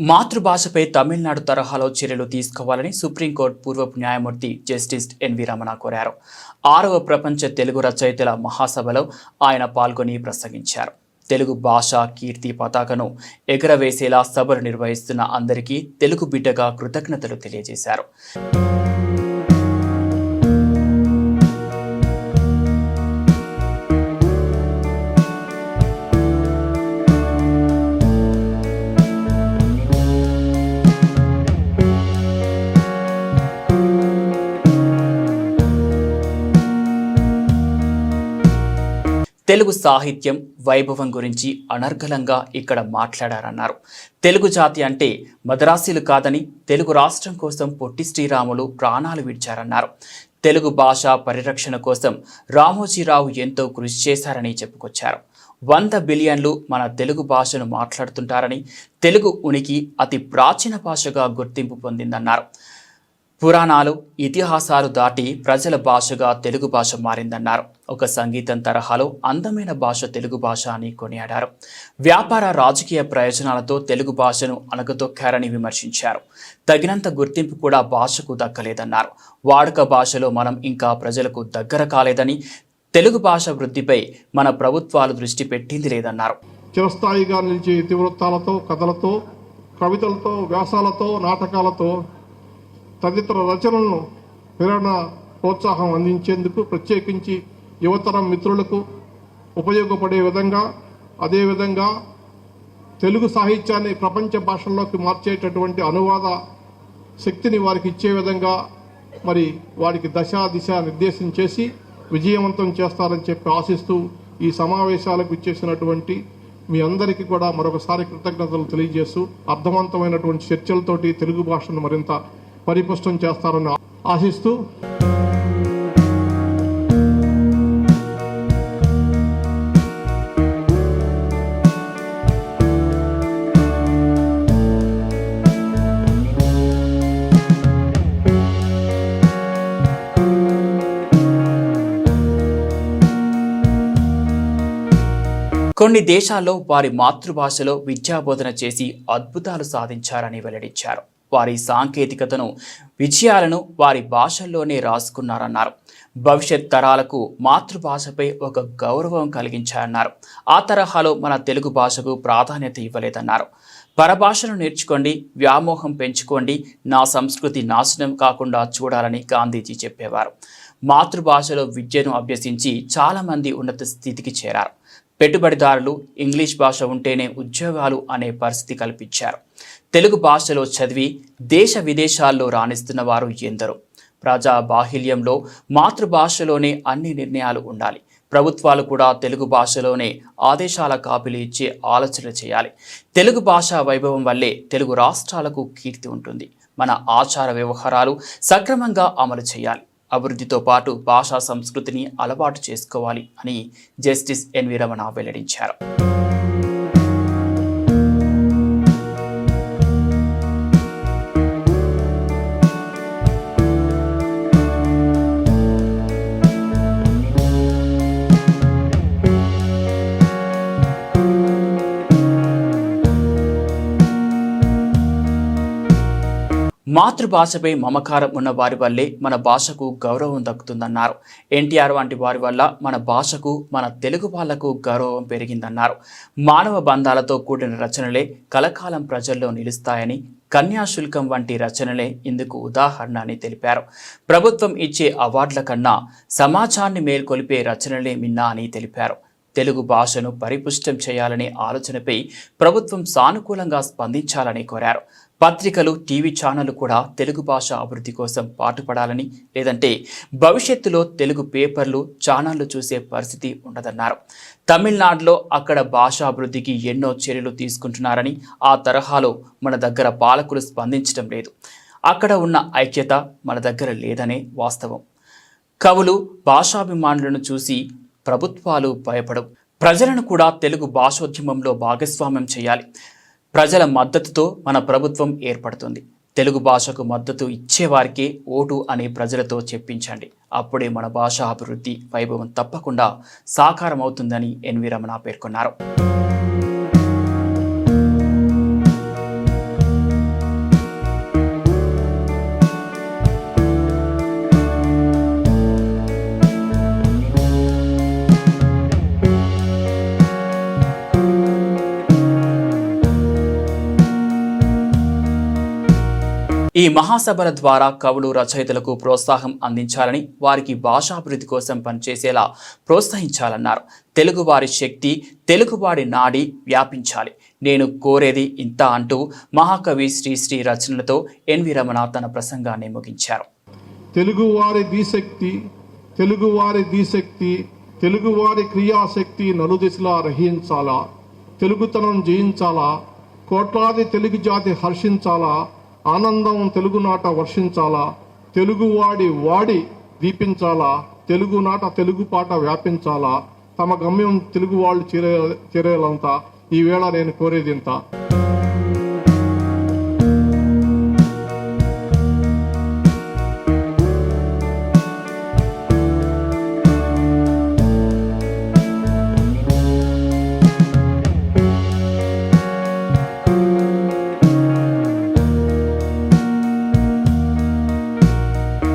మాతృభాషపై తమిళనాడు తరహాలో చర్యలు తీసుకోవాలని సుప్రీంకోర్టు పూర్వపు న్యాయమూర్తి జస్టిస్ ఎన్వి రమణ కోరారు. 6వ ప్రపంచ తెలుగు రచయితల మహాసభలో ఆయన పాల్గొని ప్రసంగించారు. తెలుగు భాష కీర్తి పతాకను ఎగురవేసేలా సభలు నిర్వహిస్తున్న అందరికీ తెలుగు బిడ్డగా కృతజ్ఞతలు తెలియజేశారు. తెలుగు సాహిత్యం వైభవం గురించి అనర్గళంగా ఇక్కడ మాట్లాడారన్నారు. తెలుగు జాతి అంటే మద్రాసీలు కాదని, తెలుగు రాష్ట్రం కోసం పొట్టి శ్రీరాములు ప్రాణాలు విడిచారన్నారు. తెలుగు భాష పరిరక్షణ కోసం రామోజీరావు ఎంతో కృషి చేశారని చెప్పుకొచ్చారు. 100 బిలియన్లు మన తెలుగు భాషను మాట్లాడుతుంటారని, తెలుగు ఉనికి అతి ప్రాచీన భాషగా గుర్తింపు పొందిందన్నారు. పురాణాలు, ఇతిహాసాలు దాటి ప్రజల భాషగా తెలుగు భాష మారిందన్నారు. ఒక సంగీతం తరహాలో అందమైన భాష తెలుగు భాష అని కొనియాడారు. వ్యాపార రాజకీయ ప్రయోజనాలతో తెలుగు భాషను అణగదొక్కారని విమర్శించారు. తగినంత గుర్తింపు కూడా భాషకు దక్కలేదన్నారు. వాడుక భాషలో మనం ఇంకా ప్రజలకు దగ్గర కాలేదని, తెలుగు భాష వృద్ధిపై మన ప్రభుత్వాలు దృష్టి పెట్టింది లేదన్నారు. చిరస్థాయిగా నిలిచే ఇతివృత్తాలతో, కథలతో, కవితలతో, వ్యాసాలతో, నాటకాలతో తదితర రచనలను ప్రేరణ ప్రోత్సాహం అందించేందుకు ప్రత్యేకించి యువతరం మిత్రులకు ఉపయోగపడే విధంగా, అదేవిధంగా తెలుగు సాహిత్యాన్ని ప్రపంచ భాషల్లోకి మార్చేటటువంటి అనువాద శక్తిని వారికి ఇచ్చే విధంగా వారికి దిశ నిర్దేశం చేసి విజయవంతం చేస్తారని చెప్పి ఆశిస్తూ ఈ సమావేశాలకు ఇచ్చేసినటువంటి మీ అందరికీ కూడా మరొకసారి కృతజ్ఞతలు తెలియజేస్తూ అర్థవంతమైనటువంటి చర్చలతోటి తెలుగు భాషను మరింత పరిపుష్టం చేస్తారని ఆశిస్తూ కొన్ని దేశాల్లో వారి మాతృభాషలో విద్యాబోధన చేసి అద్భుతాలు సాధించారని వెల్లడించారు. వారి సాంకేతికతను, విజయాలను వారి భాషల్లోనే రాసుకున్నారన్నారు. భవిష్యత్ తరాలకు మాతృభాషపై ఒక గౌరవం కలిగించారన్నారు. ఆ తరహాలో మన తెలుగు భాషకు ప్రాధాన్యత ఇవ్వలేదన్నారు. పరభాషను నేర్చుకోండి, వ్యామోహం పెంచుకోండి, నా సంస్కృతి నాశనం కాకుండా చూడాలని గాంధీజీ చెప్పేవారు. మాతృభాషలో విద్యను అభ్యసించి చాలామంది ఉన్నత స్థితికి చేరారు. పెట్టుబడిదారులు ఇంగ్లీష్ భాష ఉంటేనే ఉద్యోగాలు అనే పరిస్థితి కల్పించారు. తెలుగు భాషలో చదివి దేశ విదేశాల్లో రాణిస్తున్న వారు ఎందరో. ప్రజా బాహుల్యంలో మాతృభాషలోనే అన్ని నిర్ణయాలు ఉండాలి. ప్రభుత్వాలు కూడా తెలుగు భాషలోనే ఆదేశాల కాపీలు ఇచ్చే ఆలోచన చేయాలి. తెలుగు భాషా వైభవం వల్లే తెలుగు రాష్ట్రాలకు కీర్తి ఉంటుంది. మన ఆచార వ్యవహారాలు సక్రమంగా అమలు చేయాలి. అభివృద్ధితో పాటు భాషా సంస్కృతిని అలవాటు చేసుకోవాలి అని జస్టిస్ ఎన్వి రమణ వెల్లడించారు. మాతృభాషపై మమకారం ఉన్న వారి వల్లే మన భాషకు గౌరవం దక్కుతుందన్నారు. ఎన్టీఆర్ వంటి వారి వల్ల మన భాషకు, మన తెలుగు వాళ్లకు గౌరవం పెరిగిందన్నారు. మానవ బంధాలతో కూడిన రచనలే కలకాలం ప్రజల్లో నిలుస్తాయని, కన్యాశుల్కం వంటి రచనలే ఇందుకు ఉదాహరణ అని తెలిపారు. ప్రభుత్వం ఇచ్చే అవార్డుల కన్నా సమాజాన్ని మేల్కొలిపే రచనలే మిన్నా అని తెలిపారు. తెలుగు భాషను పరిపుష్టం చేయాలనే ఆలోచనపై ప్రభుత్వం సానుకూలంగా స్పందించాలని కోరారు. పత్రికలు, టీవీ ఛానళ్లు కూడా తెలుగు భాష అభివృద్ధి కోసం పాటుపడాలని, లేదంటే భవిష్యత్తులో తెలుగు పేపర్లు, ఛానళ్లు చూసే పరిస్థితి ఉండదన్నారు. తమిళనాడులో అక్కడ భాషా అభివృద్ధికి ఎన్నో చర్యలు తీసుకుంటున్నారని, ఆ తరహాలో మన దగ్గర పాలకులు స్పందించడం లేదు. అక్కడ ఉన్న ఐక్యత మన దగ్గర లేదనే వాస్తవం. కవులు, భాషాభిమానులను చూసి ప్రభుత్వాలు భయపడవు. ప్రజలను కూడా తెలుగు భాషోద్యమంలో భాగస్వామ్యం చేయాలి. ప్రజల మద్దతుతో మన ప్రభుత్వం ఏర్పడుతుంది. తెలుగు భాషకు మద్దతు ఇచ్చేవారికే ఓటు అని ప్రజలతో చెప్పించండి. అప్పుడే మన భాష అభివృద్ధి వైభవం తప్పకుండా సాకారమవుతుందని ఎన్వి రమణ పేర్కొన్నారు. ఈ మహాసభల ద్వారా కవులు రచయితలకు ప్రోత్సాహం అందించాలని, వారికి భాషాభివృద్ధి కోసం పనిచేసేలా ప్రోత్సహించాలన్నారు. తెలుగువారి శక్తి, తెలుగువాడి నాడి వ్యాపించాలి. నేను కోరేది ఇంత అంటూ మహాకవి శ్రీ రచనలతో ఎన్వి రమణ తన ప్రసంగాన్ని ముగించారు. తెలుగువారి దీశక్తి, తెలుగువారి దీశక్తి, తెలుగువారి క్రియాశక్తి నలుదిశలా రహించాలా, తెలుగుతనం జయించాలా, కోట్లాది తెలుగు జాతి హర్షించాలా, ఆనందం తెలుగునాట వర్షించాలా, తెలుగువాడి దీపించాలా, తెలుగునాట తెలుగు పాట వ్యాపించాలా, తమ గమ్యం తెలుగు వాళ్ళు చేరేలంతా ఈవేళ నేను కోరేది ఇంత.